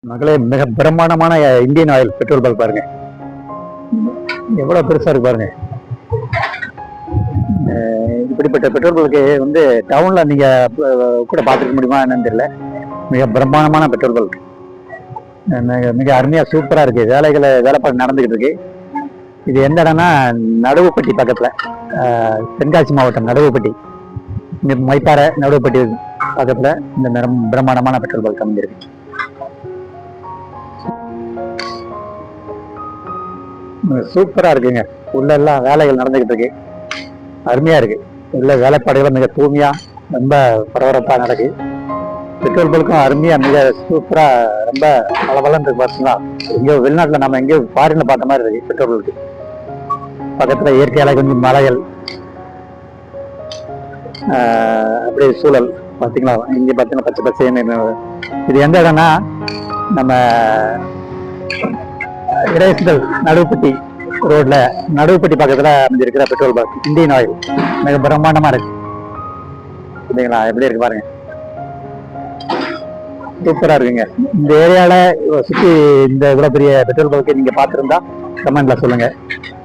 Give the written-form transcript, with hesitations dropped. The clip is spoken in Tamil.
மகளே, மிக பிரம்மாண்டமான இந்தியன் ஆயில் பெட்ரோல் பங்க் பாருங்க. எவ்வளவு பெருசா இருக்கு பாருங்க. இப்படிப்பட்ட பெட்ரோல் பங்க் வந்து டவுன்ல நீங்க கூட பார்த்துக்க முடியுமா என்னன்னு தெரியல. மிக பிரம்மாண்டமான பெட்ரோல் பங்க். மிக அருமையா சூப்பரா இருக்கு. வேலைப்பாடு நடந்துகிட்டு இருக்கு. இது எந்த இடம்னா நடுவுப்பட்டி பக்கத்துல, தென்காசி மாவட்டம் நடுவுப்பட்டி, மைப்பாறை நடுவுப்பட்டி பக்கத்துல இந்த பிரம்மாண்டமான பெட்ரோல் பங்க் அமைஞ்சிருக்கு. சூப்பரா இருக்குங்க. உள்ள எல்லாம் வேலைகள் நடந்துகிட்டு இருக்கு. அருமையா இருக்கு. உள்ள வேலைப்பாடுகள் மிக தூய்மையா, ரொம்ப பரபரப்பா நடக்கு. பெட்ரோல் பங்க்கும் அருமையா, மிக சூப்பரா, ரொம்ப பலபலன்னு இருக்கு. பார்த்தீங்களா, எங்கேயோ வெளிநாட்டுல நம்ம எங்கேயோ ஃபாரின்ல பார்த்த மாதிரி இருக்கு. பெட்ரோல் பங்க் பக்கத்துல இயற்கையால கொஞ்சம் மலைகள், அப்படியே சூழல் பார்த்தீங்களா. இங்க பார்த்தீங்கன்னா பச்சை பச்சைன்னு. இது எந்த இடம்னா நம்ம இடையல் நடுவுப்பட்டி ரோட்ல, நடுவுப்பட்டி பக்கத்துல அமைஞ்சிருக்கிற பெட்ரோல் பங்க் இந்தியன் ஆயில். மிக பிரம்மாண்டமா இருக்கு. இல்லைங்களா, எப்படி இருக்கு பாருங்க. சூப்பரா இருக்குங்க. இந்த ஏரியால சுத்தி இந்த இவ்வளவு பெரிய பெட்ரோல் பங்க் நீங்க பார்த்திருந்தா கமெண்ட்ல சொல்லுங்க.